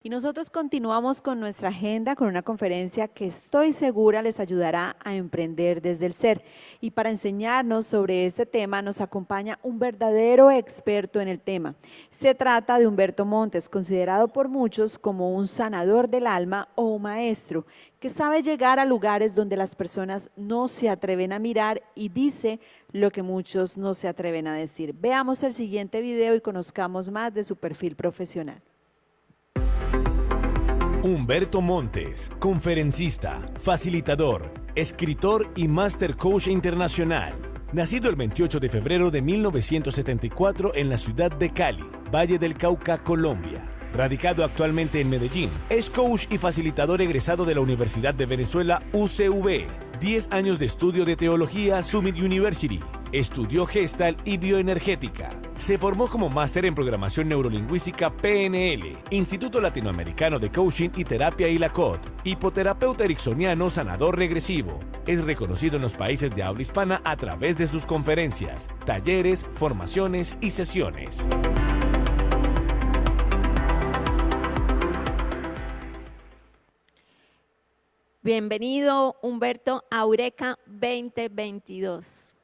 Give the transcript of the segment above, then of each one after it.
Y nosotros continuamos con nuestra agenda con una conferencia que estoy segura les ayudará a emprender desde el ser. Y para enseñarnos sobre este tema nos acompaña un verdadero experto en el tema. Se trata de Humberto Montes, considerado por muchos como un sanador del alma o un maestro, que sabe llegar a lugares donde las personas no se atreven a mirar y dice lo que muchos no se atreven a decir. Veamos el siguiente video y conozcamos más de su perfil profesional. Humberto Montes, conferencista, facilitador, escritor y Master Coach internacional. Nacido el 28 de febrero de 1974 en la ciudad de Cali, Valle del Cauca, Colombia. Radicado actualmente en Medellín, es coach y facilitador egresado de la Universidad de Venezuela, UCV. 10 años de estudio de teología, Summit University. Estudió Gestalt y Bioenergética. Se formó como máster en programación neurolingüística PNL, Instituto Latinoamericano de Coaching y Terapia ILACOT, hipoterapeuta ericksoniano sanador regresivo. Es reconocido en los países de habla hispana a través de sus conferencias, talleres, formaciones y sesiones. Bienvenido, Humberto, a Eureka 2022.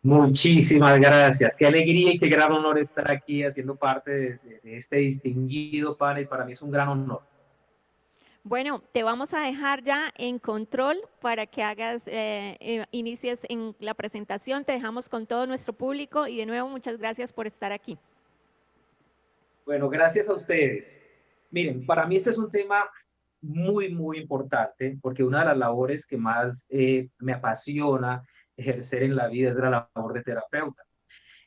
Muchísimas gracias. Qué alegría y qué gran honor estar aquí haciendo parte de este distinguido panel. Para mí es un gran honor. Bueno, te vamos a dejar ya en control para que inicies en la presentación. Te dejamos con todo nuestro público y de nuevo muchas gracias por estar aquí. Bueno, gracias a ustedes. Miren, para mí este es un tema muy importante porque una de las labores que más me apasiona ejercer en la vida es la labor de terapeuta.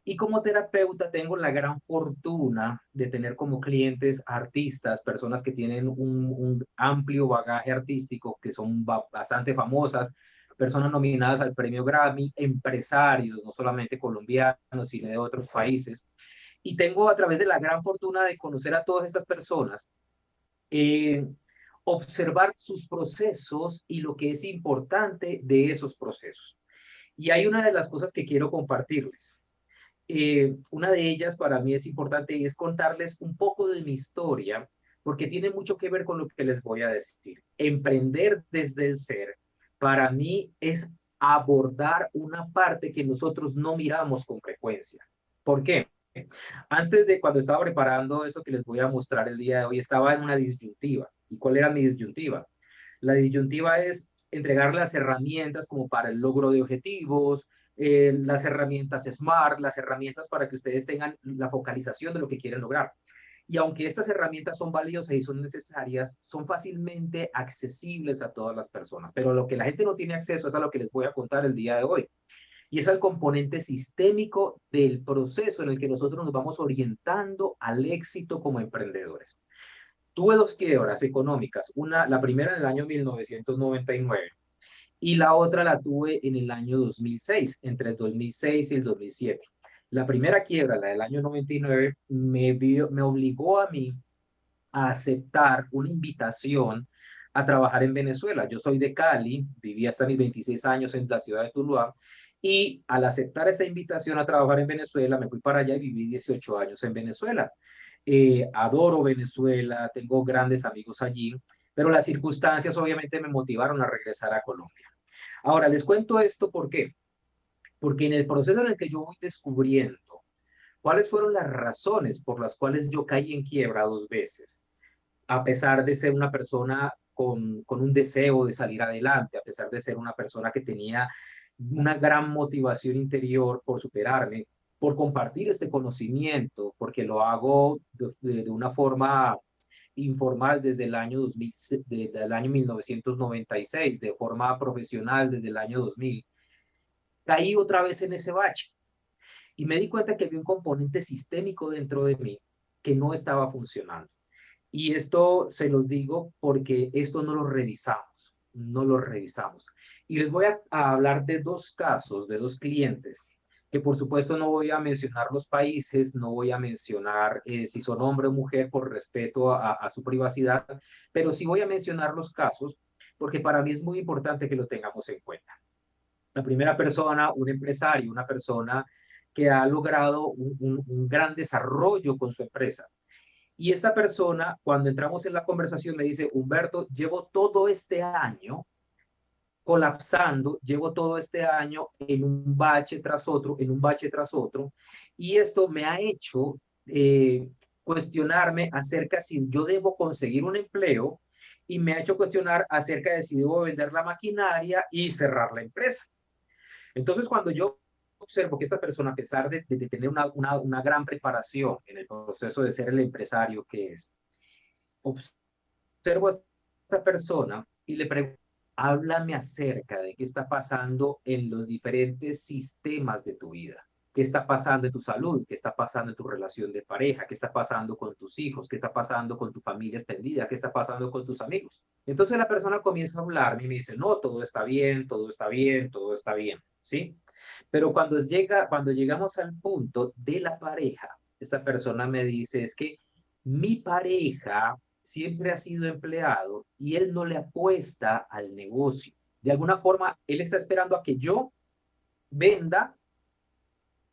Y como terapeuta tengo la gran fortuna de tener como clientes artistas, personas que tienen un amplio bagaje artístico, que son bastante famosas, personas nominadas al premio Grammy, empresarios, no solamente colombianos, sino de otros países. Y tengo a través de la gran fortuna de conocer a todas estas personas, observar sus procesos y lo que es importante de esos procesos. Y hay una de las cosas que quiero compartirles. Una de ellas para mí es importante y es contarles un poco de mi historia, porque tiene mucho que ver con lo que les voy a decir. Emprender desde el ser, para mí es abordar una parte que nosotros no miramos con frecuencia. ¿Por qué? Antes de cuando estaba preparando esto que les voy a mostrar el día de hoy, estaba en una disyuntiva. ¿Y cuál era mi disyuntiva? La disyuntiva es entregar las herramientas como para el logro de objetivos, las herramientas SMART, las herramientas para que ustedes tengan la focalización de lo que quieren lograr. Y aunque estas herramientas son valiosas y son necesarias, son fácilmente accesibles a todas las personas. Pero lo que la gente no tiene acceso es a lo que les voy a contar el día de hoy. Y es al componente sistémico del proceso en el que nosotros nos vamos orientando al éxito como emprendedores. Tuve dos quiebras económicas, la primera en el año 1999 y la otra la tuve en el año 2006, entre el 2006 y el 2007. La primera quiebra, la del año 99, me obligó a mí a aceptar una invitación a trabajar en Venezuela. Yo soy de Cali, viví hasta mis 26 años en la ciudad de Tuluá, y al aceptar esta invitación a trabajar en Venezuela, me fui para allá y viví 18 años en Venezuela. Adoro Venezuela, tengo grandes amigos allí, pero las circunstancias obviamente me motivaron a regresar a Colombia. Ahora, les cuento esto, ¿por qué? Porque en el proceso en el que yo voy descubriendo cuáles fueron las razones por las cuales yo caí en quiebra dos veces, a pesar de ser una persona con un deseo de salir adelante, a pesar de ser una persona que tenía una gran motivación interior por superarme, por compartir este conocimiento, porque lo hago de una forma informal desde el año 2000, desde el año 1996, de forma profesional desde el año 2000. Caí otra vez en ese bache y me di cuenta que había un componente sistémico dentro de mí que no estaba funcionando. Y esto se los digo porque esto no lo revisamos, no lo revisamos. Y les voy a hablar de dos casos, de dos clientes, que por supuesto no voy a mencionar los países, no voy a mencionar si son hombre o mujer por respeto a su privacidad, pero sí voy a mencionar los casos porque para mí es muy importante que lo tengamos en cuenta. La primera persona, un empresario, una persona que ha logrado un gran desarrollo con su empresa. Y esta persona, cuando entramos en la conversación, me dice, Humberto, llevo todo este año colapsando, llevo todo este año en un bache tras otro, en un bache tras otro, y esto me ha hecho cuestionarme acerca si yo debo conseguir un empleo, y me ha hecho cuestionar acerca de si debo vender la maquinaria y cerrar la empresa. Entonces, cuando yo observo que esta persona, a pesar de tener una gran preparación en el proceso de ser el empresario que es, observo a esta persona y le pregunto, háblame acerca de qué está pasando en los diferentes sistemas de tu vida. ¿Qué está pasando en tu salud? ¿Qué está pasando en tu relación de pareja? ¿Qué está pasando con tus hijos? ¿Qué está pasando con tu familia extendida? ¿Qué está pasando con tus amigos? Entonces la persona comienza a hablarme y me dice, no, todo está bien, todo está bien, todo está bien, ¿sí? Pero cuando llegamos al punto de la pareja, esta persona me dice, es que mi pareja siempre ha sido empleado y él no le apuesta al negocio. De alguna forma, él está esperando a que yo venda,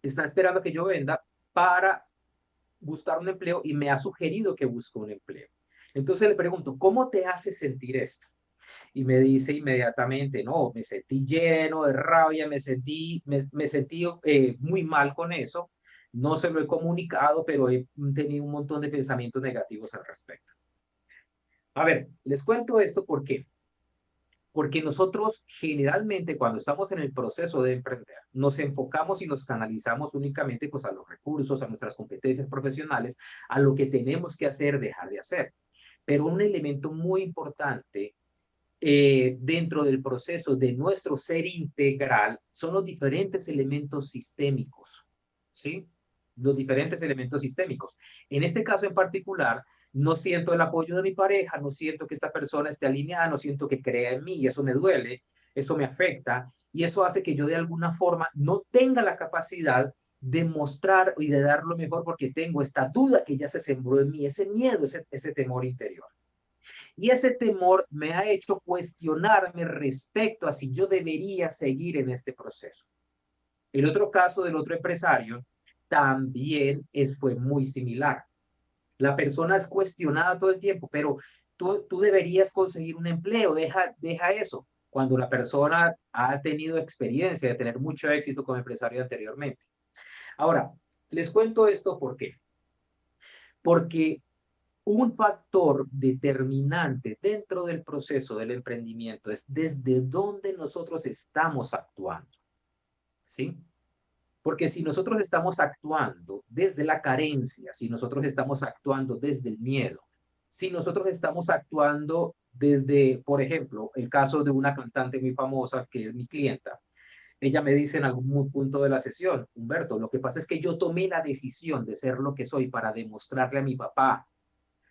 está esperando a que yo venda para buscar un empleo y me ha sugerido que busque un empleo. Entonces le pregunto, ¿cómo te hace sentir esto? Y me dice inmediatamente, no, me sentí lleno de rabia, me sentí muy mal con eso. No se lo he comunicado, pero he tenido un montón de pensamientos negativos al respecto. A ver, les cuento esto porque nosotros generalmente cuando estamos en el proceso de emprender, nos enfocamos y nos canalizamos únicamente pues, a los recursos, a nuestras competencias profesionales, a lo que tenemos que hacer, dejar de hacer. Pero un elemento muy importante dentro del proceso de nuestro ser integral son los diferentes elementos sistémicos, ¿sí? Los diferentes elementos sistémicos. En este caso en particular, no siento el apoyo de mi pareja, no siento que esta persona esté alineada, no siento que crea en mí y eso me duele, eso me afecta y eso hace que yo de alguna forma no tenga la capacidad de mostrar y de dar lo mejor porque tengo esta duda que ya se sembró en mí, ese miedo, ese temor interior. Y ese temor me ha hecho cuestionarme respecto a si yo debería seguir en este proceso. El otro caso del otro empresario también fue muy similar. La persona es cuestionada todo el tiempo, pero tú deberías conseguir un empleo, deja eso. Cuando la persona ha tenido experiencia de tener mucho éxito como empresario anteriormente. Ahora, les cuento esto ¿por qué? Porque un factor determinante dentro del proceso del emprendimiento es desde dónde nosotros estamos actuando, ¿sí? Porque si nosotros estamos actuando desde la carencia, si nosotros estamos actuando desde el miedo, si nosotros estamos actuando desde, por ejemplo, el caso de una cantante muy famosa que es mi clienta, ella me dice en algún punto de la sesión, Humberto, lo que pasa es que yo tomé la decisión de ser lo que soy para demostrarle a mi papá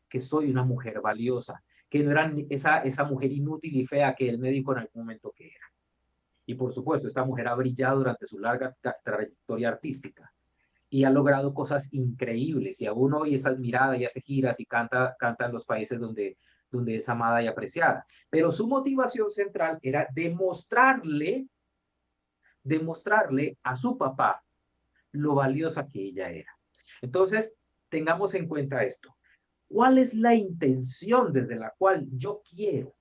que soy una mujer valiosa, que no era esa mujer inútil y fea que él me dijo en algún momento que era. Y por supuesto, esta mujer ha brillado durante su larga trayectoria artística y ha logrado cosas increíbles y aún hoy es admirada y hace giras y canta en los países donde es amada y apreciada. Pero su motivación central era demostrarle a su papá lo valiosa que ella era. Entonces, tengamos en cuenta esto. ¿Cuál es la intención desde la cual yo quiero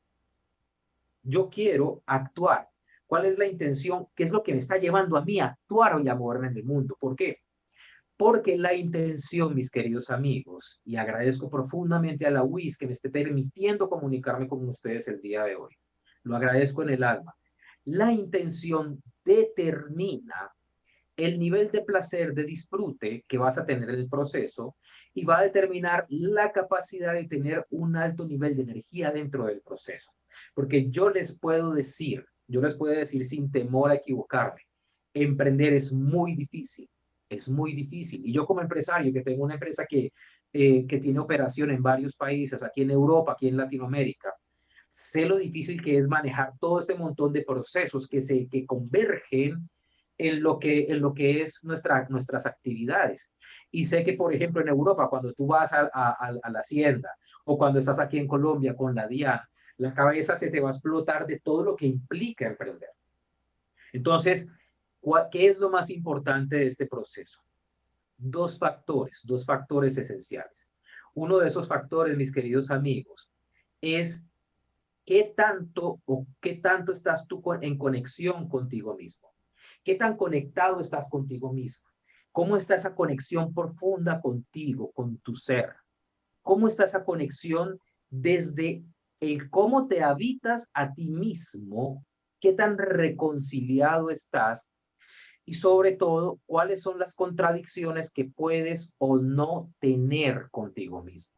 actuar? ¿Cuál es la intención? ¿Qué es lo que me está llevando a mí a actuar y a moverme en el mundo? ¿Por qué? Porque la intención, mis queridos amigos, y agradezco profundamente a la UIS que me esté permitiendo comunicarme con ustedes el día de hoy. Lo agradezco en el alma. La intención determina el nivel de placer, de disfrute que vas a tener en el proceso y va a determinar la capacidad de tener un alto nivel de energía dentro del proceso. Porque yo les puedo decir sin temor a equivocarme, emprender es muy difícil, es muy difícil. Y yo como empresario, que tengo una empresa que tiene operación en varios países, aquí en Europa, aquí en Latinoamérica, sé lo difícil que es manejar todo este montón de procesos que convergen en lo que es nuestras actividades. Y sé que, por ejemplo, en Europa, cuando tú vas a la Hacienda o cuando estás aquí en Colombia con la DIAN, la cabeza se te va a explotar de todo lo que implica emprender. Entonces, ¿qué es lo más importante de este proceso? Dos factores esenciales. uno de esos factores, mis queridos amigos, es qué tanto estás tú en conexión contigo mismo. ¿Qué tan conectado estás contigo mismo? ¿Cómo está esa conexión profunda contigo, con tu ser? ¿Cómo está esa conexión desde el cómo te habitas a ti mismo? ¿Qué tan reconciliado estás? Y sobre todo, ¿cuáles son las contradicciones que puedes o no tener contigo mismo?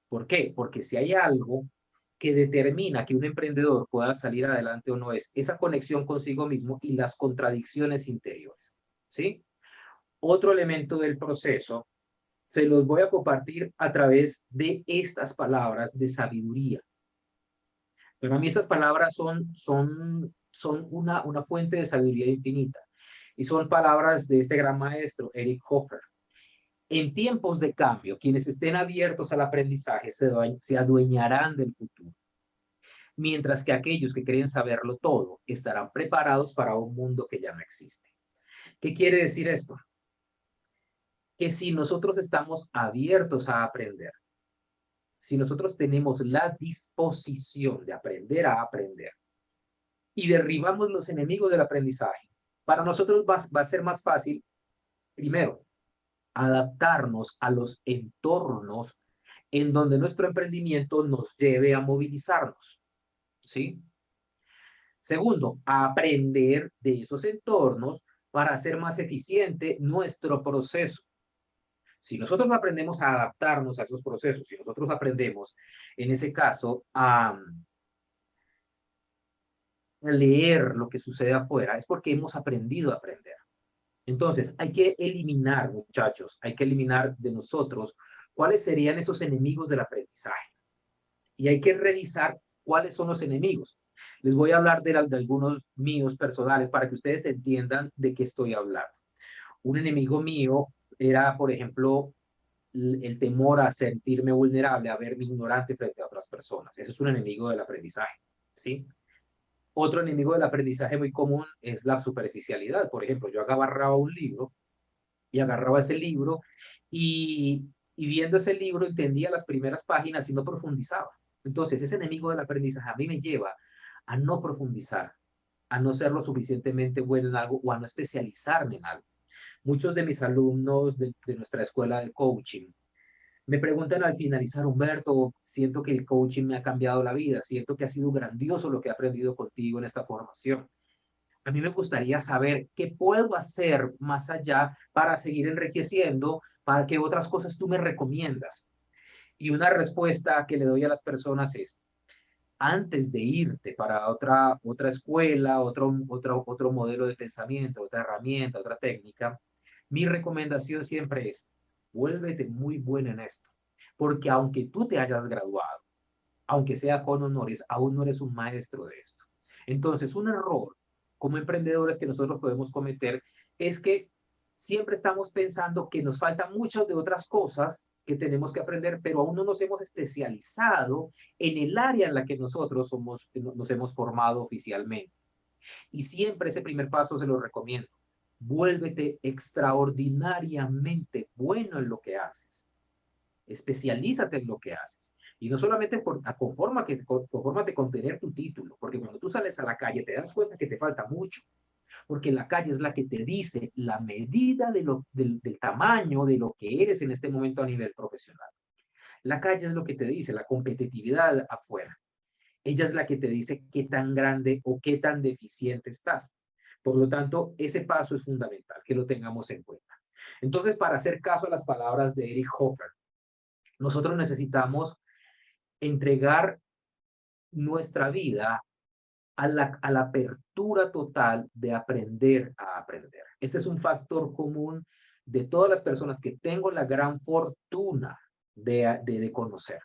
¿Por qué? Porque si hay algo que determina que un emprendedor pueda salir adelante o no es esa conexión consigo mismo y las contradicciones interiores, ¿sí? Otro elemento del proceso se los voy a compartir a través de estas palabras de sabiduría. Para mí estas palabras son una fuente de sabiduría infinita y son palabras de este gran maestro, Eric Hoffer. En tiempos de cambio, quienes estén abiertos al aprendizaje se adueñarán del futuro, mientras que aquellos que creen saberlo todo estarán preparados para un mundo que ya no existe. ¿Qué quiere decir esto? Que si nosotros estamos abiertos a aprender, si nosotros tenemos la disposición de aprender a aprender y derribamos los enemigos del aprendizaje, para nosotros va a ser más fácil, primero, adaptarnos a los entornos en donde nuestro emprendimiento nos lleve a movilizarnos, ¿sí? Segundo, a aprender de esos entornos para hacer más eficiente nuestro proceso. Si nosotros aprendemos a adaptarnos a esos procesos, si nosotros aprendemos, en ese caso, a leer lo que sucede afuera, es porque hemos aprendido a aprender. Entonces, hay que eliminar, muchachos, hay que eliminar de nosotros cuáles serían esos enemigos del aprendizaje. Y hay que revisar cuáles son los enemigos. Les voy a hablar de algunos míos personales para que ustedes entiendan de qué estoy hablando. Un enemigo mío era, por ejemplo, el temor a sentirme vulnerable, a verme ignorante frente a otras personas. Ese es un enemigo del aprendizaje, ¿sí? Otro enemigo del aprendizaje muy común es la superficialidad. Por ejemplo, yo agarraba un libro y agarraba ese libro y viendo ese libro entendía las primeras páginas y no profundizaba. Entonces, ese enemigo del aprendizaje a mí me lleva a no profundizar, a no ser lo suficientemente bueno en algo o a no especializarme en algo. Muchos de mis alumnos de nuestra escuela de coaching me preguntan al finalizar, Humberto, siento que el coaching me ha cambiado la vida, siento que ha sido grandioso lo que he aprendido contigo en esta formación. A mí me gustaría saber qué puedo hacer más allá para seguir enriqueciendo, para que otras cosas tú me recomiendas. Y una respuesta que le doy a las personas es, antes de irte para otra escuela, otro modelo de pensamiento, otra herramienta, otra técnica, mi recomendación siempre es, vuélvete muy bueno en esto. Porque aunque tú te hayas graduado, aunque sea con honores, aún no eres un maestro de esto. Entonces, un error como emprendedores que nosotros podemos cometer es que siempre estamos pensando que nos faltan muchas de otras cosas que tenemos que aprender, pero aún no nos hemos especializado en el área en la que nosotros nos hemos formado oficialmente. Y siempre ese primer paso se lo recomiendo. Vuélvete extraordinariamente bueno en lo que haces. Especialízate en lo que haces. Y no solamente confórmate con tener tu título, porque cuando tú sales a la calle te das cuenta que te falta mucho, porque la calle es la que te dice la medida del tamaño de lo que eres en este momento a nivel profesional. La calle es lo que te dice la competitividad afuera. Ella es la que te dice qué tan grande o qué tan deficiente estás. Por lo tanto, ese paso es fundamental, que lo tengamos en cuenta. Entonces, para hacer caso a las palabras de Eric Hoffer, nosotros necesitamos entregar nuestra vida a la apertura total de aprender a aprender. Este es un factor común de todas las personas que tengo la gran fortuna de conocer.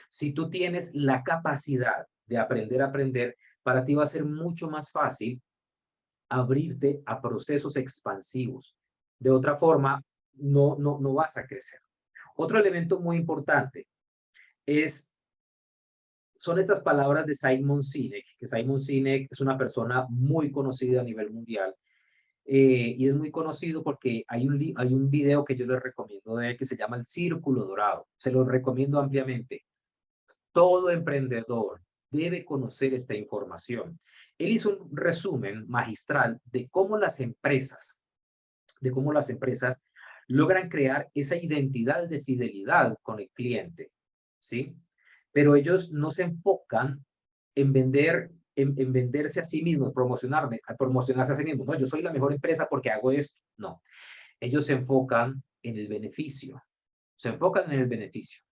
Si tú tienes la capacidad de aprender a aprender, para ti va a ser mucho más fácil abrirte a procesos expansivos. De otra forma, no vas a crecer. Otro elemento muy importante son estas palabras de Simon Sinek, que Simon Sinek es una persona muy conocida a nivel mundial. y es muy conocido porque hay un video que yo les recomiendo de él que se llama El Círculo Dorado. Se los recomiendo ampliamente. Todo emprendedor debe conocer esta información. Él hizo un resumen magistral de cómo las empresas logran crear esa identidad de fidelidad con el cliente, ¿sí? Pero ellos no se enfocan en en venderse a sí mismos, promocionarse a sí mismos. No, yo soy la mejor empresa porque hago esto. No, ellos se enfocan en el beneficio. Se enfocan en el beneficio.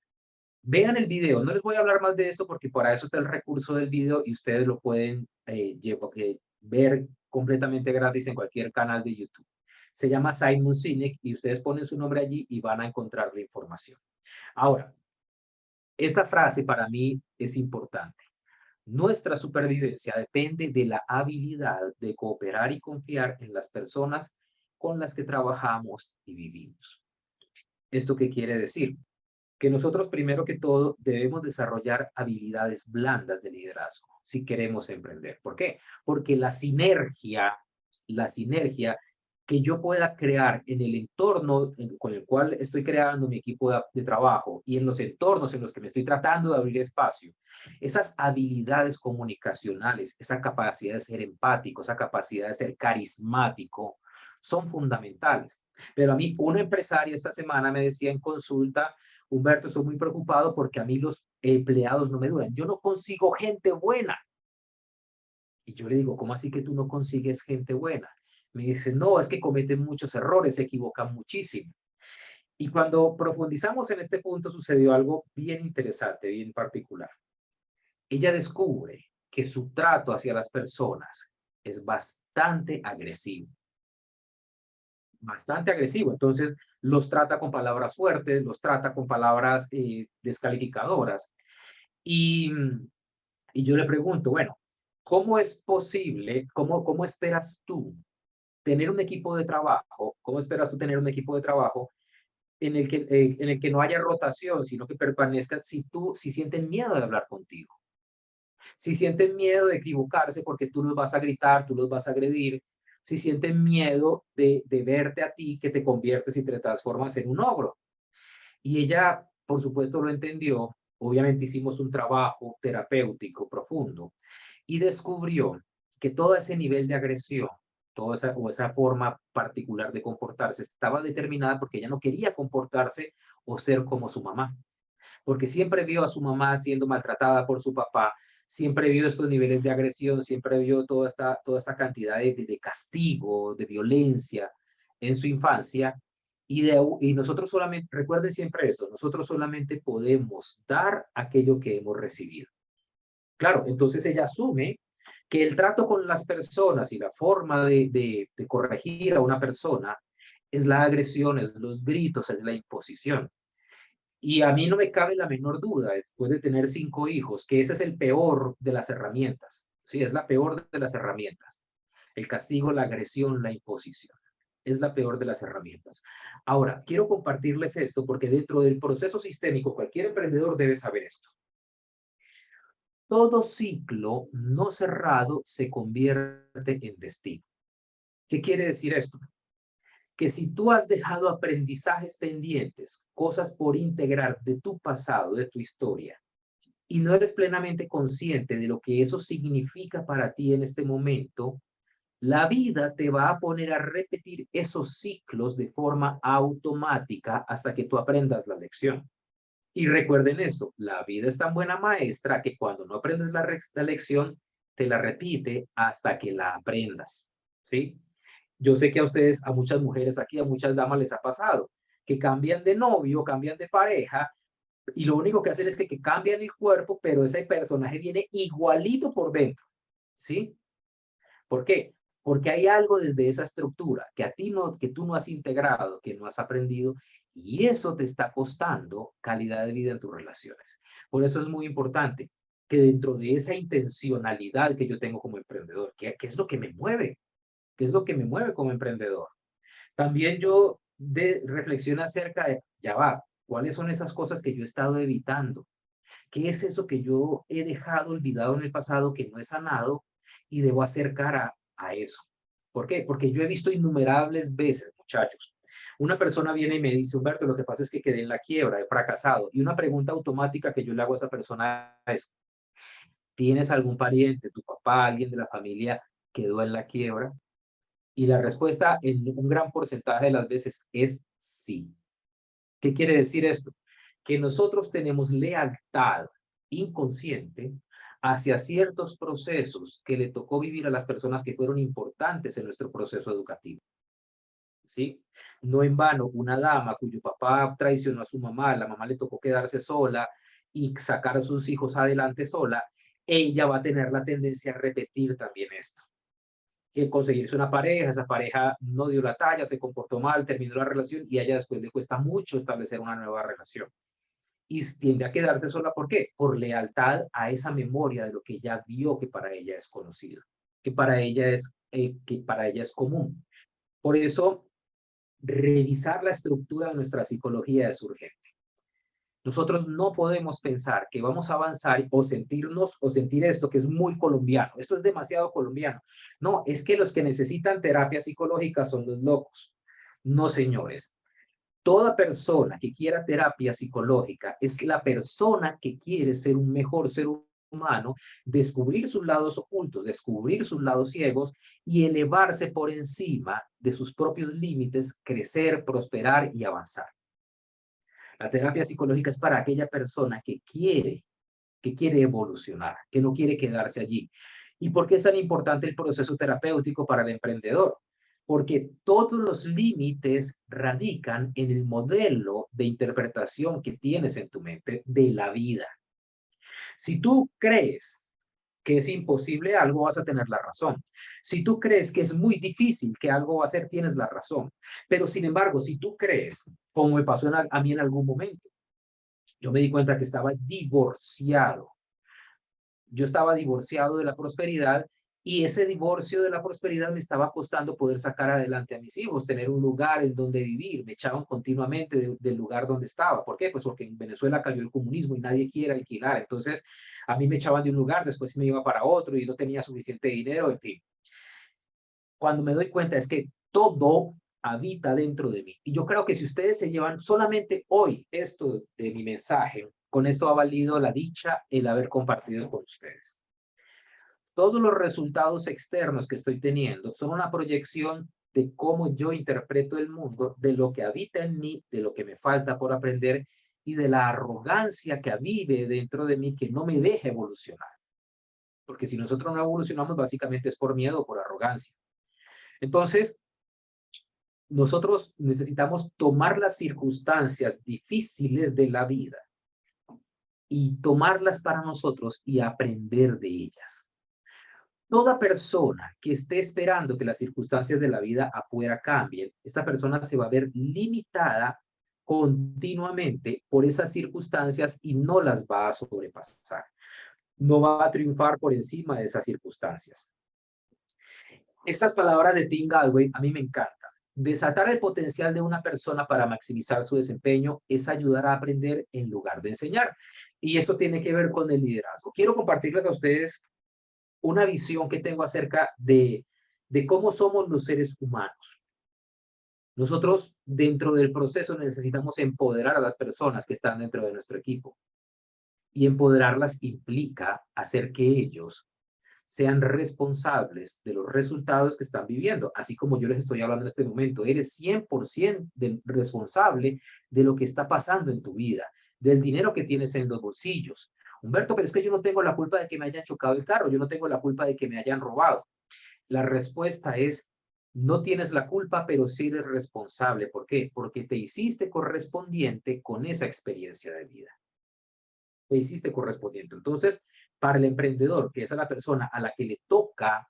Vean el video. No les voy a hablar más de esto porque para eso está el recurso del video y ustedes lo pueden ver completamente gratis en cualquier canal de YouTube. Se llama Simon Sinek y ustedes ponen su nombre allí y van a encontrar la información. Ahora, esta frase para mí es importante. Nuestra supervivencia depende de la habilidad de cooperar y confiar en las personas con las que trabajamos y vivimos. ¿Esto qué quiere decir? Que nosotros primero que todo debemos desarrollar habilidades blandas de liderazgo si queremos emprender. ¿Por qué? Porque la sinergia que yo pueda crear en el entorno con el cual estoy creando mi equipo de trabajo y en los entornos en los que me estoy tratando de abrir espacio, esas habilidades comunicacionales, esa capacidad de ser empático, esa capacidad de ser carismático, son fundamentales. Pero a mí una empresaria esta semana me decía en consulta: Humberto, estoy muy preocupado porque a mí los empleados no me duran. Yo no consigo gente buena. Y yo le digo, ¿cómo así que tú no consigues gente buena? Me dice, no, es que cometen muchos errores, se equivocan muchísimo. Y cuando profundizamos en este punto sucedió algo bien interesante, bien particular. Ella descubre que su trato hacia las personas es bastante agresivo. Bastante agresivo. Entonces, los trata con palabras fuertes, los trata con palabras descalificadoras. Y, y yo le pregunto, bueno, ¿cómo es posible, cómo esperas tú tener un equipo de trabajo, cómo esperas tú tener un equipo de trabajo en el que no haya rotación, sino que permanezca, si sienten miedo de hablar contigo, si sienten miedo de equivocarse porque tú los vas a gritar, tú los vas a agredir, si sienten miedo de verte a ti que te conviertes y te transformas en un ogro? Y ella, por supuesto, lo entendió. Obviamente hicimos un trabajo terapéutico profundo y descubrió que todo ese nivel de agresión, esa forma particular de comportarse, estaba determinada porque ella no quería comportarse o ser como su mamá, porque siempre vio a su mamá siendo maltratada por su papá, siempre vio estos niveles de agresión, siempre vio toda esta cantidad de castigo, de violencia en su infancia. Y nosotros solamente, recuerden siempre esto, nosotros solamente podemos dar aquello que hemos recibido. Claro, entonces ella asume que el trato con las personas y la forma de corregir a una persona es la agresión, es los gritos, es la imposición. Y a mí no me cabe la menor duda, después de tener 5 hijos, que ese es el peor de las herramientas. Sí, es la peor de las herramientas. El castigo, la agresión, la imposición. Es la peor de las herramientas. Ahora, quiero compartirles esto porque dentro del proceso sistémico, cualquier emprendedor debe saber esto. Todo ciclo no cerrado se convierte en destino. ¿Qué quiere decir esto? Que si tú has dejado aprendizajes pendientes, cosas por integrar de tu pasado, de tu historia, y no eres plenamente consciente de lo que eso significa para ti en este momento, la vida te va a poner a repetir esos ciclos de forma automática hasta que tú aprendas la lección. Y recuerden esto, la vida es tan buena maestra que cuando no aprendes la lección, te la repite hasta que la aprendas, ¿sí? Yo sé que a ustedes, a muchas mujeres aquí, a muchas damas les ha pasado, que cambian de novio, cambian de pareja, y lo único que hacen es que cambian el cuerpo, pero ese personaje viene igualito por dentro, ¿sí? ¿Por qué? Porque hay algo desde esa estructura que tú no has integrado, que no has aprendido, y eso te está costando calidad de vida en tus relaciones. Por eso es muy importante que dentro de esa intencionalidad que yo tengo como emprendedor, ¿qué es lo que me mueve? ¿Qué es lo que me mueve como emprendedor? También yo reflexiono acerca de, ya va, ¿cuáles son esas cosas que yo he estado evitando? ¿Qué es eso que yo he dejado olvidado en el pasado que no he sanado y debo hacer cara a eso? ¿Por qué? Porque yo he visto innumerables veces, muchachos, una persona viene y me dice, Humberto, lo que pasa es que quedé en la quiebra, he fracasado. Y una pregunta automática que yo le hago a esa persona es, ¿tienes algún pariente, tu papá, alguien de la familia quedó en la quiebra? Y la respuesta en un gran porcentaje de las veces es sí. ¿Qué quiere decir esto? Que nosotros tenemos lealtad inconsciente hacia ciertos procesos que le tocó vivir a las personas que fueron importantes en nuestro proceso educativo. ¿Sí? No en vano, una dama cuyo papá traicionó a su mamá, la mamá le tocó quedarse sola y sacar a sus hijos adelante sola, ella va a tener la tendencia a repetir también esto. Que conseguirse una pareja, esa pareja no dio la talla, se comportó mal, terminó la relación y a ella después le cuesta mucho establecer una nueva relación. Y tiende a quedarse sola, ¿por qué? Por lealtad a esa memoria de lo que ella vio que para ella es conocido, que para ella es común. Por eso, revisar la estructura de nuestra psicología es urgente. Nosotros no podemos pensar que vamos a avanzar o sentir esto que es muy colombiano. Esto es demasiado colombiano. No, es que los que necesitan terapia psicológica son los locos. No, señores. Toda persona que quiera terapia psicológica es la persona que quiere ser un mejor ser humano, descubrir sus lados ocultos, descubrir sus lados ciegos y elevarse por encima de sus propios límites, crecer, prosperar y avanzar. La terapia psicológica es para aquella persona que quiere evolucionar, que no quiere quedarse allí. ¿Y por qué es tan importante el proceso terapéutico para el emprendedor? Porque todos los límites radican en el modelo de interpretación que tienes en tu mente de la vida. Si tú crees que es imposible algo, vas a tener la razón. Si tú crees que es muy difícil que algo va a ser, tienes la razón. Pero sin embargo, si tú crees, como me pasó a mí en algún momento, yo me di cuenta que estaba divorciado. Yo estaba divorciado de la prosperidad y ese divorcio de la prosperidad me estaba costando poder sacar adelante a mis hijos, tener un lugar en donde vivir. Me echaban continuamente del lugar donde estaba. ¿Por qué? Pues porque en Venezuela cayó el comunismo y nadie quiere alquilar. Entonces, a mí me echaban de un lugar, después me iba para otro y no tenía suficiente dinero, en fin. Cuando me doy cuenta es que todo habita dentro de mí. Y yo creo que si ustedes se llevan solamente hoy esto de mi mensaje, con esto ha valido la dicha el haber compartido con ustedes. Todos los resultados externos que estoy teniendo son una proyección de cómo yo interpreto el mundo, de lo que habita en mí, de lo que me falta por aprender y de la arrogancia que vive dentro de mí que no me deja evolucionar. Porque si nosotros no evolucionamos, básicamente es por miedo o por arrogancia. Entonces, nosotros necesitamos tomar las circunstancias difíciles de la vida y tomarlas para nosotros y aprender de ellas. Toda persona que esté esperando que las circunstancias de la vida afuera cambien, esta persona se va a ver limitada continuamente por esas circunstancias y no las va a sobrepasar. No va a triunfar por encima de esas circunstancias. Estas palabras de Tim Gallwey a mí me encantan. Desatar el potencial de una persona para maximizar su desempeño es ayudar a aprender en lugar de enseñar. Y esto tiene que ver con el liderazgo. Quiero compartirles a ustedes una visión que tengo acerca de cómo somos los seres humanos. Nosotros dentro del proceso necesitamos empoderar a las personas que están dentro de nuestro equipo. Y empoderarlas implica hacer que ellos sean responsables de los resultados que están viviendo. Así como yo les estoy hablando en este momento, eres 100% responsable de lo que está pasando en tu vida, del dinero que tienes en los bolsillos. Humberto, pero es que yo no tengo la culpa de que me hayan chocado el carro, yo no tengo la culpa de que me hayan robado. La respuesta es, no tienes la culpa, pero sí eres responsable. ¿Por qué? Porque te hiciste correspondiente con esa experiencia de vida. Te hiciste correspondiente. Entonces, para el emprendedor, que es a la persona a la que le toca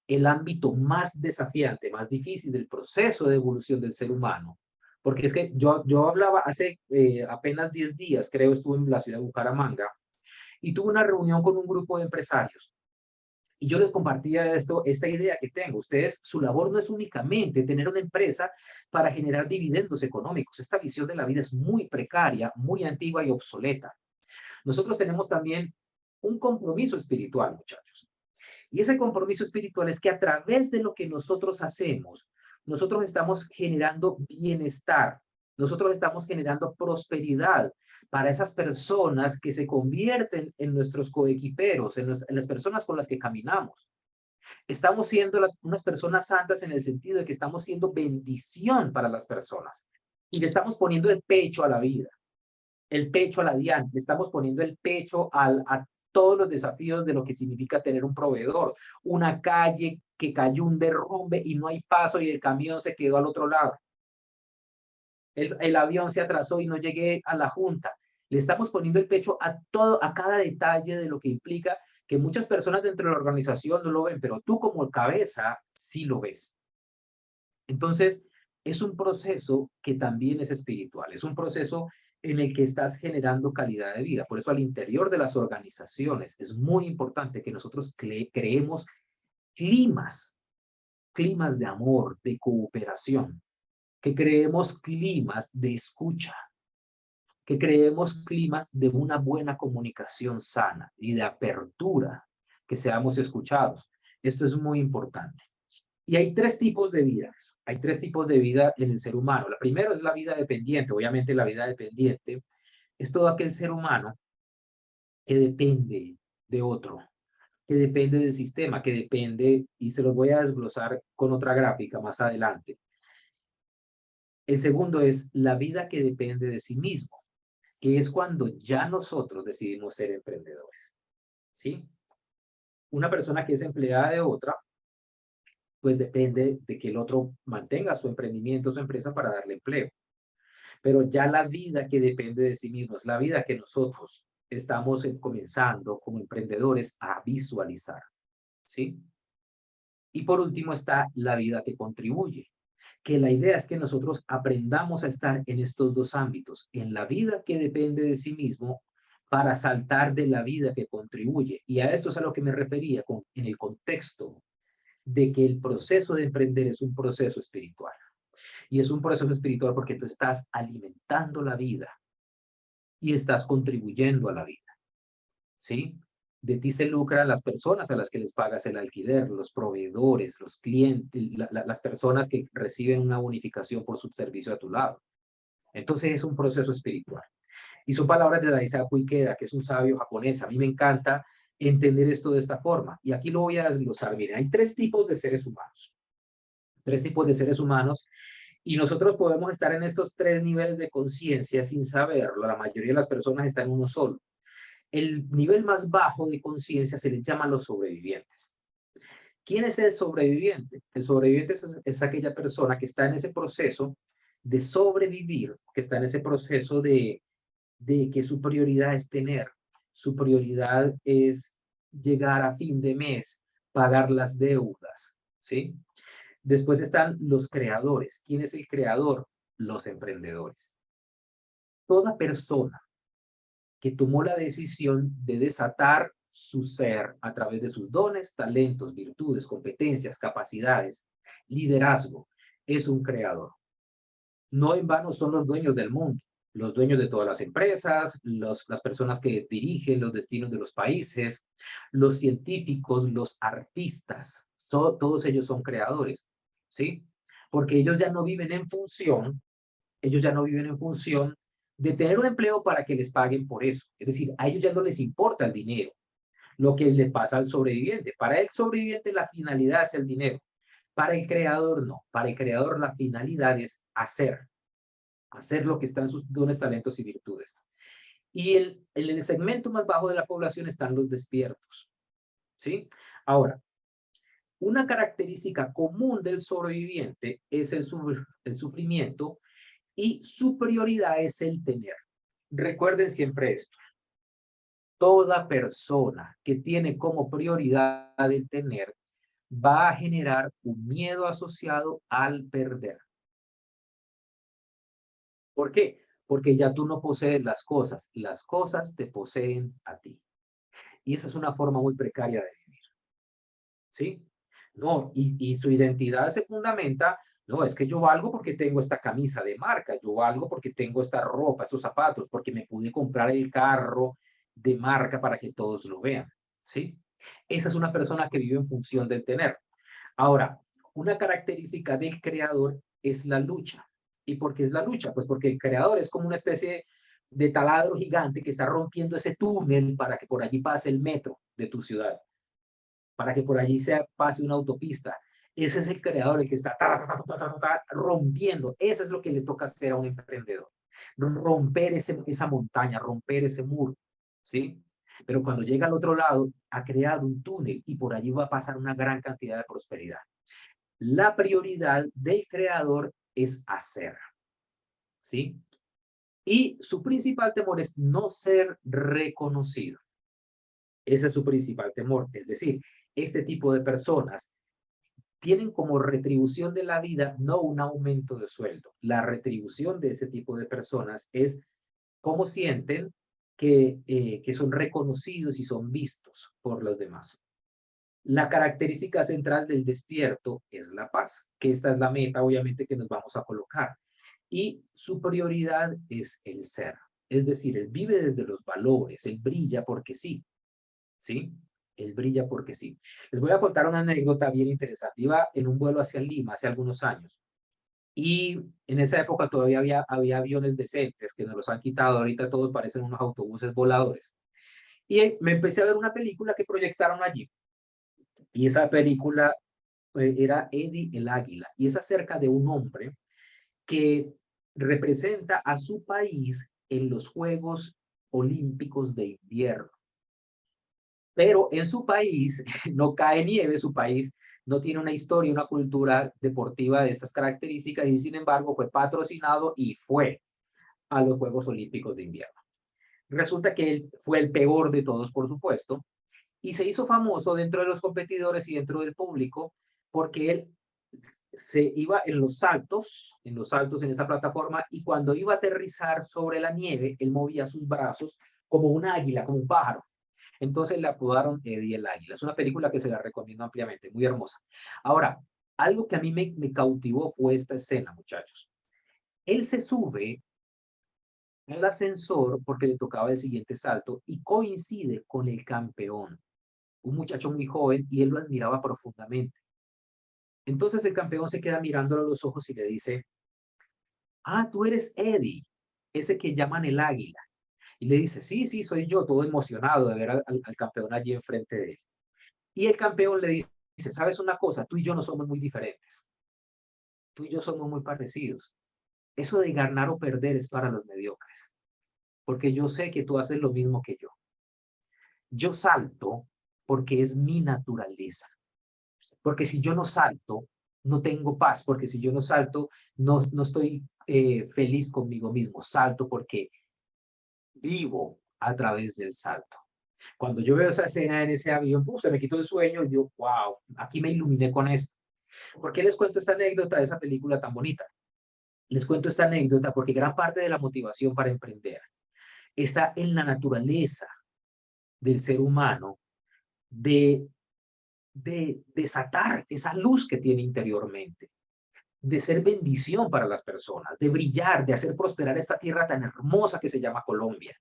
el ámbito más desafiante, más difícil del proceso de evolución del ser humano, porque es que yo hablaba hace apenas 10 días, creo, estuve en la ciudad de Bucaramanga, y tuve una reunión con un grupo de empresarios. Y yo les compartía esta idea que tengo. Ustedes, su labor no es únicamente tener una empresa para generar dividendos económicos. Esta visión de la vida es muy precaria, muy antigua y obsoleta. Nosotros tenemos también un compromiso espiritual, muchachos. Y ese compromiso espiritual es que a través de lo que nosotros hacemos, nosotros estamos generando bienestar, nosotros estamos generando prosperidad para esas personas que se convierten en nuestros coequiperos, en las personas con las que caminamos. Estamos siendo unas personas santas en el sentido de que estamos siendo bendición para las personas y le estamos poniendo el pecho a la vida, el pecho a la DIAN, le estamos poniendo el pecho a todos los desafíos de lo que significa tener un proveedor, una calle que cayó un derrumbe y no hay paso y el camión se quedó al otro lado. El avión se atrasó y no llegué a la junta. Le estamos poniendo el pecho a todo, a cada detalle de lo que implica que muchas personas dentro de la organización no lo ven, pero tú como cabeza sí lo ves. Entonces, es un proceso que también es espiritual, es un proceso en el que estás generando calidad de vida. Por eso al interior de las organizaciones es muy importante que nosotros creemos climas de amor, de cooperación, que creemos climas de escucha, que creemos climas de una buena comunicación sana y de apertura, que seamos escuchados. Esto es muy importante. Y hay tres tipos de vida. Hay tres tipos de vida en el ser humano. La primera es la vida dependiente. Obviamente la vida dependiente es todo aquel ser humano que depende de otro, que depende del sistema, que depende, y se los voy a desglosar con otra gráfica más adelante. El segundo es la vida que depende de sí mismo, que es cuando ya nosotros decidimos ser emprendedores, ¿sí? Una persona que es empleada de otra, pues depende de que el otro mantenga su emprendimiento, su empresa para darle empleo. Pero ya la vida que depende de sí mismo es la vida que nosotros estamos comenzando como emprendedores a visualizar, ¿sí? Y por último está la vida que contribuye, que la idea es que nosotros aprendamos a estar en estos dos ámbitos, en la vida que depende de sí mismo para saltar de la vida que contribuye. Y a esto es a lo que me refería en el contexto de que el proceso de emprender es un proceso espiritual. Y es un proceso espiritual porque tú estás alimentando la vida y estás contribuyendo a la vida, ¿sí? De ti se lucran las personas a las que les pagas el alquiler, los proveedores, los clientes, las personas que reciben una bonificación por su servicio a tu lado. Entonces es un proceso espiritual. Y son palabras de Daisaku Ikeda, que es un sabio japonés. A mí me encanta entender esto de esta forma. Y aquí lo voy a desglosar. Miren, hay tres tipos de seres humanos. Tres tipos de seres humanos. Y nosotros podemos estar en estos tres niveles de conciencia sin saberlo. La mayoría de las personas están en uno solo. El nivel más bajo de conciencia se les llama los sobrevivientes. ¿Quién es el sobreviviente? El sobreviviente es aquella persona que está en ese proceso de sobrevivir, que está en ese proceso de que su prioridad es tener, su prioridad es llegar a fin de mes, pagar las deudas, ¿sí? Después están los creadores. ¿Quién es el creador? Los emprendedores. Toda persona que tomó la decisión de desatar su ser a través de sus dones, talentos, virtudes, competencias, capacidades, liderazgo, es un creador. No en vano son los dueños del mundo, los dueños de todas las empresas, las personas que dirigen los destinos de los países, los científicos, los artistas, todos ellos son creadores, ¿sí? Porque ellos ya no viven en función, de tener un empleo para que les paguen por eso. Es decir, a ellos ya no les importa el dinero, lo que les pasa al sobreviviente. Para el sobreviviente la finalidad es el dinero. Para el creador no. Para el creador la finalidad es hacer lo que está en sus dones, talentos y virtudes. Y en el segmento más bajo de la población están los despiertos, ¿sí? Ahora, una característica común del sobreviviente es el sufrimiento y su prioridad es el tener. Recuerden siempre esto. Toda persona que tiene como prioridad el tener va a generar un miedo asociado al perder. ¿Por qué? Porque ya tú no posees las cosas te poseen a ti. Y esa es una forma muy precaria de vivir, ¿sí? No, y su identidad se fundamenta, no, es que yo valgo porque tengo esta camisa de marca, yo valgo porque tengo esta ropa, estos zapatos, porque me pude comprar el carro de marca para que todos lo vean, ¿sí? Esa es una persona que vive en función del tener. Ahora, una característica del creador es la lucha. ¿Y por qué es la lucha? Pues porque el creador es como una especie de taladro gigante que está rompiendo ese túnel para que por allí pase el metro de tu ciudad, para que por allí pase una autopista. Ese es el creador, el que está rompiendo. Eso es lo que le toca hacer a un emprendedor. Romper esa montaña, romper ese muro, ¿sí? Pero cuando llega al otro lado, ha creado un túnel y por allí va a pasar una gran cantidad de prosperidad. La prioridad del creador es hacer, ¿sí? Y su principal temor es no ser reconocido. Ese es su principal temor. Es decir, este tipo de personas tienen como retribución de la vida no un aumento de sueldo. La retribución de ese tipo de personas es cómo sienten que son reconocidos y son vistos por los demás. La característica central del despierto es la paz, que esta es la meta, obviamente, que nos vamos a colocar. Y su prioridad es el ser. Es decir, él vive desde los valores, él brilla porque sí, ¿sí? Él brilla porque sí. Les voy a contar una anécdota bien interesante. Iba en un vuelo hacia Lima hace algunos años. Y en esa época todavía había aviones decentes que nos los han quitado. Ahorita todos parecen unos autobuses voladores. Y me empecé a ver una película que proyectaron allí. Y esa película era Eddie el Águila. Y es acerca de un hombre que representa a su país en los Juegos Olímpicos de Invierno. Pero en su país no cae nieve, su país no tiene una historia, una cultura deportiva de estas características y sin embargo fue patrocinado y fue a los Juegos Olímpicos de Invierno. Resulta que él fue el peor de todos, por supuesto, y se hizo famoso dentro de los competidores y dentro del público porque él se iba en los saltos en esa plataforma y cuando iba a aterrizar sobre la nieve, él movía sus brazos como un águila, como un pájaro. Entonces le apodaron Eddie el Águila. Es una película que se la recomiendo ampliamente, muy hermosa. Ahora, algo que a mí me cautivó fue esta escena, muchachos. Él se sube al ascensor porque le tocaba el siguiente salto y coincide con el campeón, un muchacho muy joven, y él lo admiraba profundamente. Entonces el campeón se queda mirándolo a los ojos y le dice, ah, tú eres Eddie, ese que llaman el Águila. Y le dice, sí, sí, soy yo, todo emocionado de ver al campeón allí enfrente de él. Y el campeón le dice, ¿sabes una cosa? Tú y yo no somos muy diferentes. Tú y yo somos muy parecidos. Eso de ganar o perder es para los mediocres. Porque yo sé que tú haces lo mismo que yo. Yo salto porque es mi naturaleza. Porque si yo no salto, no tengo paz. Porque si yo no salto, no estoy feliz conmigo mismo. Salto porque vivo a través del salto. Cuando yo veo esa escena en ese avión, se me quitó el sueño y yo, wow, aquí me iluminé con esto. ¿Por qué les cuento esta anécdota de esa película tan bonita? Les cuento esta anécdota porque gran parte de la motivación para emprender está en la naturaleza del ser humano de desatar esa luz que tiene interiormente, de ser bendición para las personas, de brillar, de hacer prosperar esta tierra tan hermosa que se llama Colombia,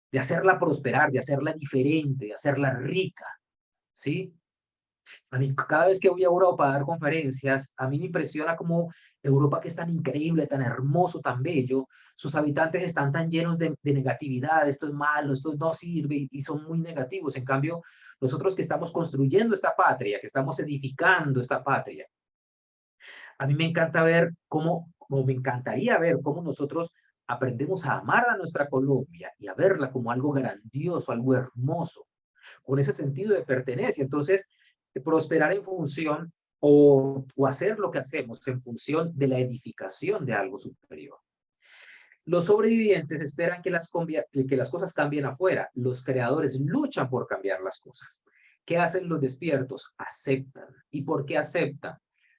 de hacerla prosperar, de hacerla diferente, de hacerla rica, ¿sí? A mí, cada vez que voy a Europa a dar conferencias, a mí me impresiona cómo Europa, que es tan increíble, tan hermoso, tan bello, sus habitantes están tan llenos de negatividad, esto es malo, esto no sirve, y son muy negativos. En cambio, nosotros que estamos construyendo esta patria, que estamos edificando esta patria, a mí me encanta ver como me encantaría ver cómo nosotros aprendemos a amar a nuestra Colombia y a verla como algo grandioso, algo hermoso, con ese sentido de pertenencia. Entonces, prosperar en función o hacer lo que hacemos en función de la edificación de algo superior. Los sobrevivientes esperan que las cosas cambien afuera. Los creadores luchan por cambiar las cosas. ¿Qué hacen los despiertos? Aceptan. ¿Y por qué aceptan?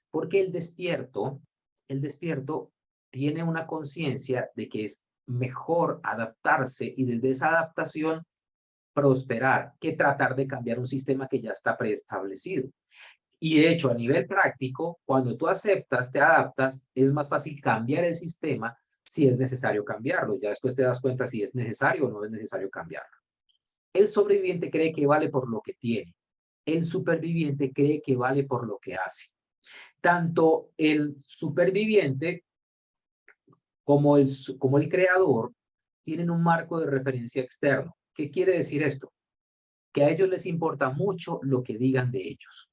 Porque el despierto tiene una conciencia de que es mejor adaptarse y desde esa adaptación prosperar que tratar de cambiar un sistema que ya está preestablecido. Y de hecho, a nivel práctico, cuando tú aceptas, te adaptas, es más fácil cambiar el sistema si es necesario cambiarlo. Ya después te das cuenta si es necesario o no es necesario cambiarlo. El sobreviviente cree que vale por lo que tiene. El superviviente cree que vale por lo que hace. Tanto el superviviente como el creador tienen un marco de referencia externo. ¿Qué quiere decir esto? Que a ellos les importa mucho lo que digan de ellos.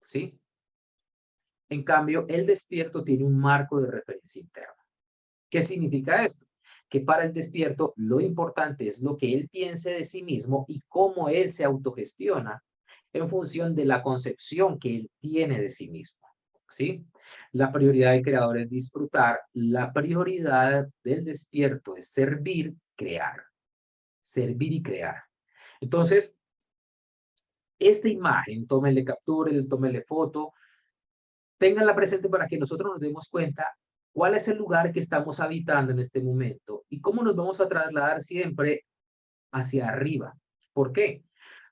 ¿Sí? En cambio, el despierto tiene un marco de referencia interno. ¿Qué significa esto? Que para el despierto lo importante es lo que él piense de sí mismo y cómo él se autogestiona en función de la concepción que él tiene de sí mismo. ¿Sí? La prioridad del creador es disfrutar, la prioridad del despierto es servir, crear. Servir y crear. Entonces, esta imagen, tómenle captura, tómenle foto, ténganla presente para que nosotros nos demos cuenta cuál es el lugar que estamos habitando en este momento y cómo nos vamos a trasladar siempre hacia arriba. ¿Por qué?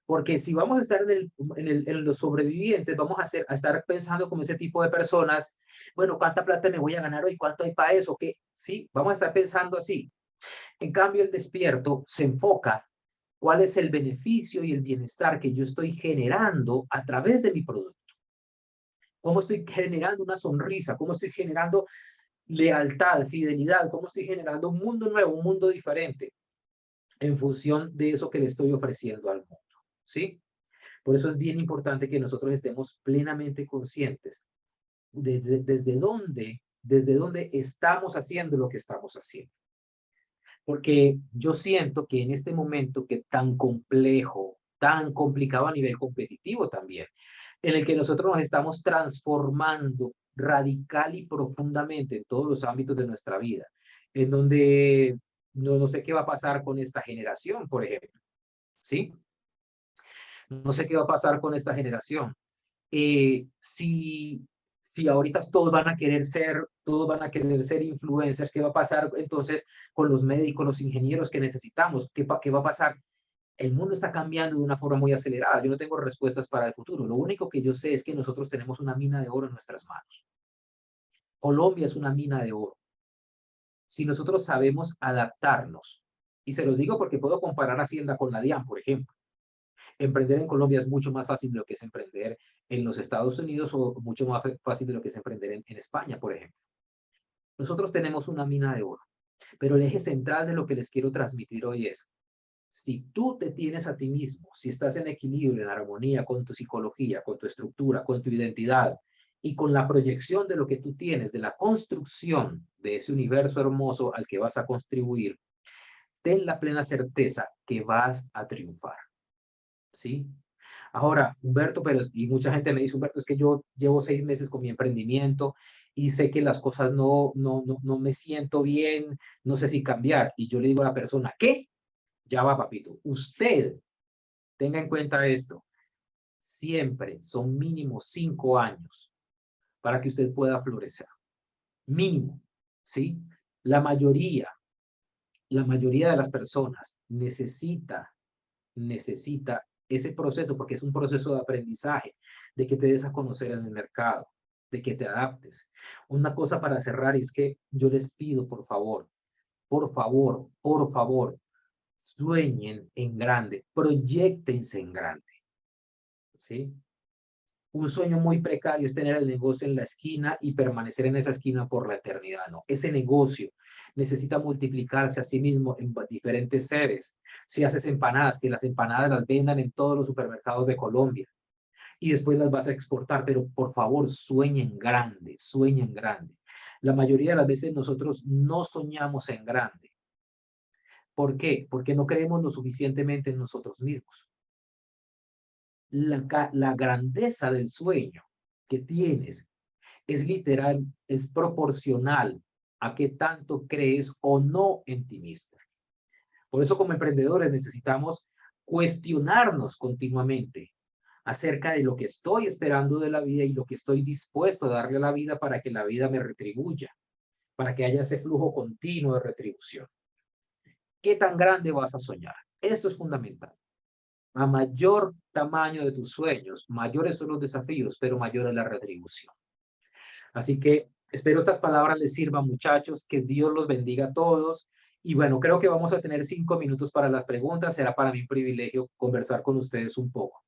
Porque si vamos a estar en los sobrevivientes, vamos a estar pensando como ese tipo de personas, bueno, ¿cuánta plata me voy a ganar hoy? ¿Cuánto hay para eso? ¿Qué? Sí, vamos a estar pensando así. En cambio, el despierto se enfoca cuál es el beneficio y el bienestar que yo estoy generando a través de mi producto. ¿Cómo estoy generando una sonrisa? ¿Cómo estoy generando lealtad, fidelidad? ¿Cómo estoy generando un mundo nuevo, un mundo diferente en función de eso que le estoy ofreciendo al mundo? ¿Sí? Por eso es bien importante que nosotros estemos plenamente conscientes desde dónde estamos haciendo lo que estamos haciendo. Porque yo siento que en este momento que tan complejo, tan complicado a nivel competitivo también, en el que nosotros nos estamos transformando radical y profundamente en todos los ámbitos de nuestra vida, en donde no sé qué va a pasar con esta generación, por ejemplo, ¿sí? No sé qué va a pasar con esta generación. Si ahorita todos van a querer ser influencers, ¿qué va a pasar entonces con los médicos, los ingenieros que necesitamos? ¿Qué va a pasar? El mundo está cambiando de una forma muy acelerada. Yo no tengo respuestas para el futuro. Lo único que yo sé es que nosotros tenemos una mina de oro en nuestras manos. Colombia es una mina de oro. Si nosotros sabemos adaptarnos, y se lo digo porque puedo comparar Hacienda con la DIAN, por ejemplo. Emprender en Colombia es mucho más fácil de lo que es emprender en los Estados Unidos o mucho más fácil de lo que es emprender en España, por ejemplo. Nosotros tenemos una mina de oro, pero el eje central de lo que les quiero transmitir hoy es, si tú te tienes a ti mismo, si estás en equilibrio, en armonía con tu psicología, con tu estructura, con tu identidad y con la proyección de lo que tú tienes, de la construcción de ese universo hermoso al que vas a contribuir, ten la plena certeza que vas a triunfar. ¿Sí? Ahora, Humberto, y mucha gente me dice, Humberto, es que yo llevo 6 meses con mi emprendimiento y sé que las cosas no me siento bien, no sé si cambiar. Y yo le digo a la persona, ¿qué? Ya va, papito. Usted tenga en cuenta esto. Siempre son mínimo 5 años para que usted pueda florecer. Mínimo, ¿sí? La mayoría de las personas necesita ese proceso, porque es un proceso de aprendizaje, de que te des a conocer en el mercado, de que te adaptes. Una cosa para cerrar es que yo les pido, por favor, sueñen en grande, proyéctense en grande, ¿sí? Un sueño muy precario es tener el negocio en la esquina y permanecer en esa esquina por la eternidad, ¿no? Ese negocio necesita multiplicarse a sí mismo en diferentes seres. Si haces empanadas, que las empanadas las vendan en todos los supermercados de Colombia y después las vas a exportar, pero por favor sueñen grande, sueñen grande. La mayoría de las veces nosotros no soñamos en grande. ¿Por qué? Porque no creemos lo suficientemente en nosotros mismos. La grandeza del sueño que tienes es literal, es proporcional a qué tanto crees o no en ti mismo. Por eso como emprendedores necesitamos cuestionarnos continuamente acerca de lo que estoy esperando de la vida y lo que estoy dispuesto a darle a la vida para que la vida me retribuya, para que haya ese flujo continuo de retribución. ¿Qué tan grande vas a soñar? Esto es fundamental. A mayor tamaño de tus sueños, mayores son los desafíos, pero mayor es la retribución. Así que espero estas palabras les sirvan, muchachos, que Dios los bendiga a todos Y bueno, creo que vamos a tener 5 minutos para las preguntas. Será para mí un privilegio conversar con ustedes un poco.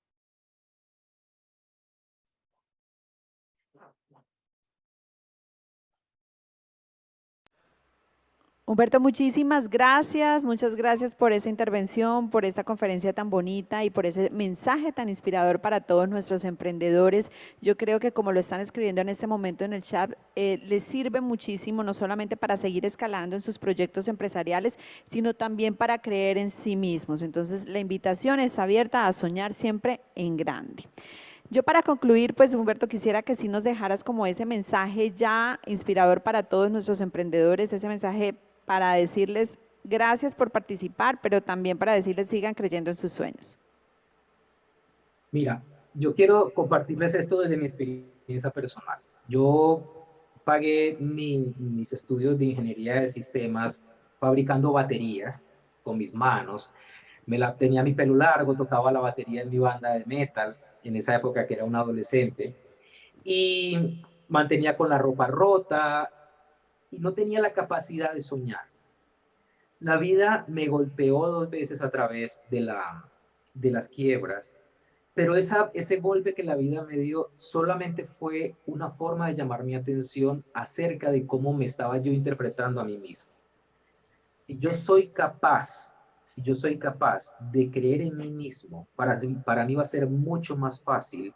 Humberto, muchas gracias por esa intervención, por esta conferencia tan bonita y por ese mensaje tan inspirador para todos nuestros emprendedores. Yo creo que como lo están escribiendo en este momento en el chat, les sirve muchísimo, no solamente para seguir escalando en sus proyectos empresariales, sino también para creer en sí mismos. Entonces, la invitación es abierta a soñar siempre en grande. Yo para concluir, pues Humberto, quisiera que sí nos dejaras como ese mensaje ya inspirador para todos nuestros emprendedores, ese mensaje para decirles gracias por participar, pero también para decirles sigan creyendo en sus sueños. Mira, yo quiero compartirles esto desde mi experiencia personal. Yo pagué mis estudios de ingeniería de sistemas fabricando baterías con mis manos. Tenía mi pelo largo, tocaba la batería en mi banda de metal, en esa época que era un adolescente, y mantenía con la ropa rota y no tenía la capacidad de soñar. La vida me golpeó 2 veces a través de las quiebras, pero ese golpe que la vida me dio solamente fue una forma de llamar mi atención acerca de cómo me estaba yo interpretando a mí mismo. Si yo soy capaz, si yo soy capaz de creer en mí mismo, para mí va a ser mucho más fácil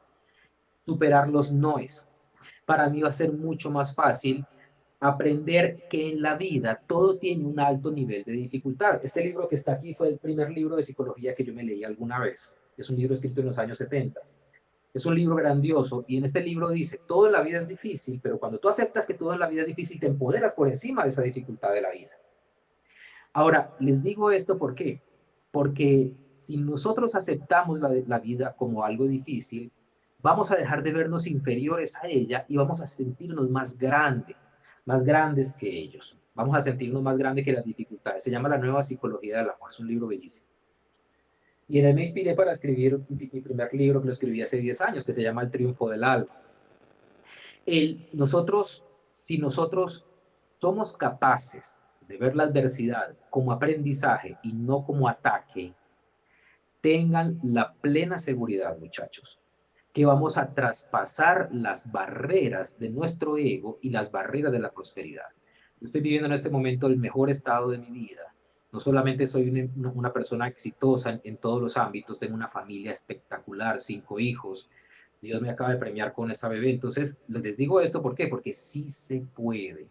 superar los noes. Para mí va a ser mucho más fácil aprender que en la vida todo tiene un alto nivel de dificultad. Este libro que está aquí fue el primer libro de psicología que yo me leí alguna vez. Es un libro escrito en los años 70. Es un libro grandioso y en este libro dice, todo en la vida es difícil, pero cuando tú aceptas que todo en la vida es difícil, te empoderas por encima de esa dificultad de la vida. Ahora, les digo esto ¿por qué? Porque si nosotros aceptamos la vida como algo difícil, vamos a dejar de vernos inferiores a ella y vamos a sentirnos más grandes que ellos. Vamos a sentirnos más grandes que las dificultades. Se llama La Nueva Psicología del Amor, es un libro bellísimo. Y en él me inspiré para escribir mi primer libro que lo escribí hace 10 años, que se llama El Triunfo del Alma. Si nosotros somos capaces de ver la adversidad como aprendizaje y no como ataque, tengan la plena seguridad, muchachos, que vamos a traspasar las barreras de nuestro ego y las barreras de la prosperidad. Yo estoy viviendo en este momento el mejor estado de mi vida. No solamente soy una persona exitosa en todos los ámbitos, tengo una familia espectacular, 5 hijos, Dios me acaba de premiar con esa bebé. Entonces, les digo esto, ¿por qué? Porque sí se puede,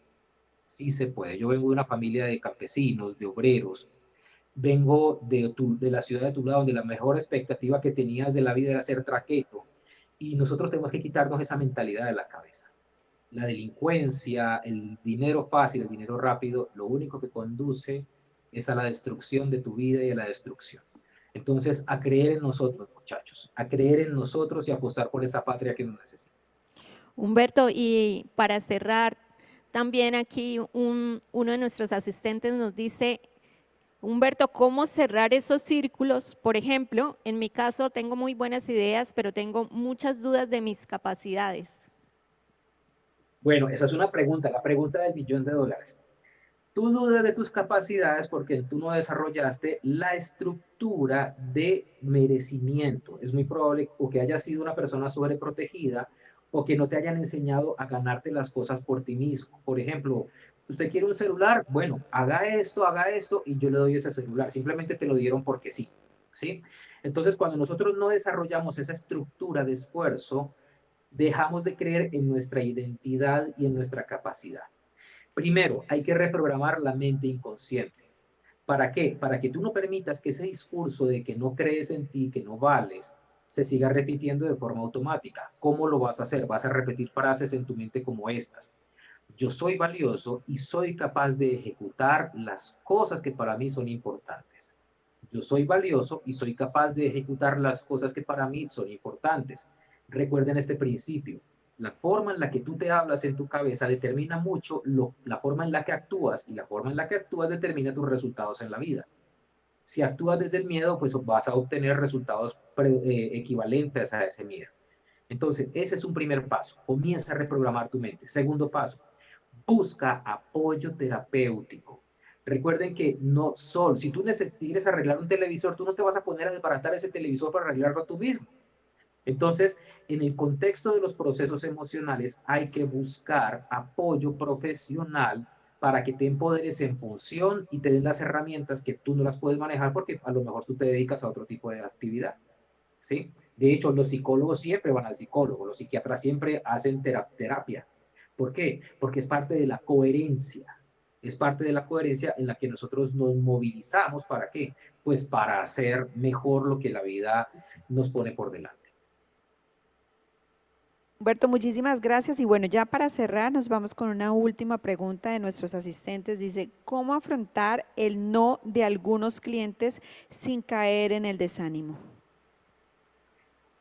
sí se puede. Yo vengo de una familia de campesinos, de obreros, vengo de la ciudad de Tula, donde la mejor expectativa que tenías de la vida era ser traqueto, y nosotros tenemos que quitarnos esa mentalidad de la cabeza. La delincuencia, el dinero fácil, el dinero rápido, lo único que conduce es a la destrucción de tu vida y a la destrucción. Entonces, a creer en nosotros, muchachos, a creer en nosotros y apostar por esa patria que nos necesita. Humberto, y para cerrar, también aquí uno de nuestros asistentes nos dice, Humberto, ¿cómo cerrar esos círculos? Por ejemplo, en mi caso tengo muy buenas ideas, pero tengo muchas dudas de mis capacidades. Bueno, esa es una pregunta, la pregunta del $1.000.000. Tú dudas de tus capacidades porque tú no desarrollaste la estructura de merecimiento. Es muy probable o que hayas sido una persona sobreprotegida o que no te hayan enseñado a ganarte las cosas por ti mismo. Por ejemplo, usted quiere un celular, bueno, haga esto y yo le doy ese celular. Simplemente te lo dieron porque sí, ¿sí? Entonces, cuando nosotros no desarrollamos esa estructura de esfuerzo, dejamos de creer en nuestra identidad y en nuestra capacidad. Primero, hay que reprogramar la mente inconsciente. ¿Para qué? Para que tú no permitas que ese discurso de que no crees en ti, que no vales, se siga repitiendo de forma automática. ¿Cómo lo vas a hacer? Vas a repetir frases en tu mente como estas. Yo soy valioso y soy capaz de ejecutar las cosas que para mí son importantes. Yo soy valioso y soy capaz de ejecutar las cosas que para mí son importantes. Recuerden este principio. La forma en la que tú te hablas en tu cabeza determina mucho la forma en la que actúas y la forma en la que actúas determina tus resultados en la vida. Si actúas desde el miedo, pues vas a obtener resultados equivalentes a ese miedo. Entonces, ese es un primer paso. Comienza a reprogramar tu mente. Segundo paso, busca apoyo terapéutico. Recuerden que no solo, si tú quieres arreglar un televisor, tú no te vas a poner a desbaratar ese televisor para arreglarlo tú mismo. Entonces, en el contexto de los procesos emocionales hay que buscar apoyo profesional para que te empoderes en función y te den las herramientas que tú no las puedes manejar porque a lo mejor tú te dedicas a otro tipo de actividad, ¿sí? De hecho, los psicólogos siempre van al psicólogo, los psiquiatras siempre hacen terapia. ¿Por qué? Porque es parte de la coherencia. Es parte de la coherencia en la que nosotros nos movilizamos. ¿Para qué? Pues para hacer mejor lo que la vida nos pone por delante. Humberto, muchísimas gracias. Y bueno, ya para cerrar, nos vamos con una última pregunta de nuestros asistentes. Dice, ¿cómo afrontar el no de algunos clientes sin caer en el desánimo?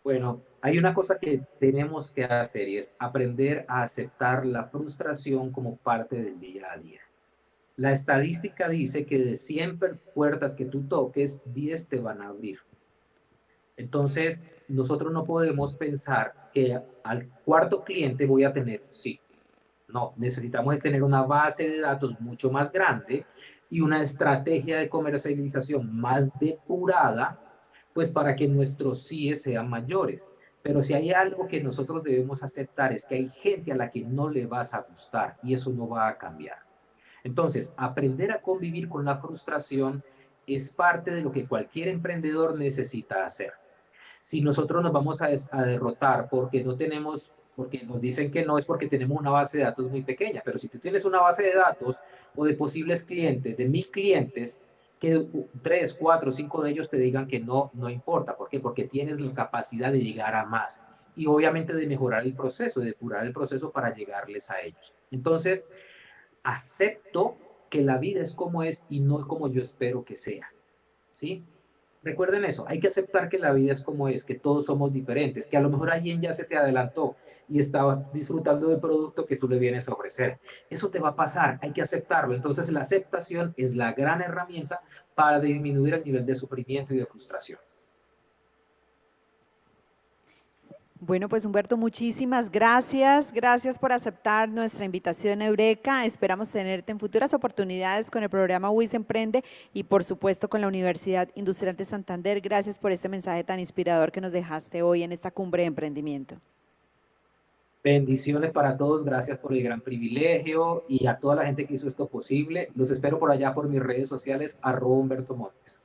Bueno, hay una cosa que tenemos que hacer y es aprender a aceptar la frustración como parte del día a día. La estadística dice que de 100 puertas que tú toques, 10 te van a abrir. Entonces, nosotros no podemos pensar que al cuarto cliente voy a tener sí. No, necesitamos tener una base de datos mucho más grande y una estrategia de comercialización más depurada, pues para que nuestros síes sean mayores. Pero si hay algo que nosotros debemos aceptar es que hay gente a la que no le vas a gustar y eso no va a cambiar. Entonces, aprender a convivir con la frustración es parte de lo que cualquier emprendedor necesita hacer. Si nosotros nos vamos a derrotar porque no tenemos, porque nos dicen que no, es porque tenemos una base de datos muy pequeña, pero si tú tienes una base de datos o de posibles clientes, de 1000 clientes, que 3, 4, 5 de ellos te digan que no, no importa. ¿Por qué? Porque tienes la capacidad de llegar a más y obviamente de mejorar el proceso, de depurar el proceso para llegarles a ellos. Entonces, acepto que la vida es como es y no como yo espero que sea, ¿sí? Recuerden eso, hay que aceptar que la vida es como es, que todos somos diferentes, que a lo mejor alguien ya se te adelantó y estaba disfrutando del producto que tú le vienes a ofrecer. Eso te va a pasar, hay que aceptarlo. Entonces la aceptación es la gran herramienta para disminuir el nivel de sufrimiento y de frustración. Bueno, pues Humberto, muchísimas gracias. Gracias por aceptar nuestra invitación a Eureka. Esperamos tenerte en futuras oportunidades con el programa WIS Emprende y por supuesto con la Universidad Industrial de Santander. Gracias por este mensaje tan inspirador que nos dejaste hoy en esta cumbre de emprendimiento. Bendiciones para todos, gracias por el gran privilegio y a toda la gente que hizo esto posible. Los espero por allá por mis redes sociales, @HumbertoMontes.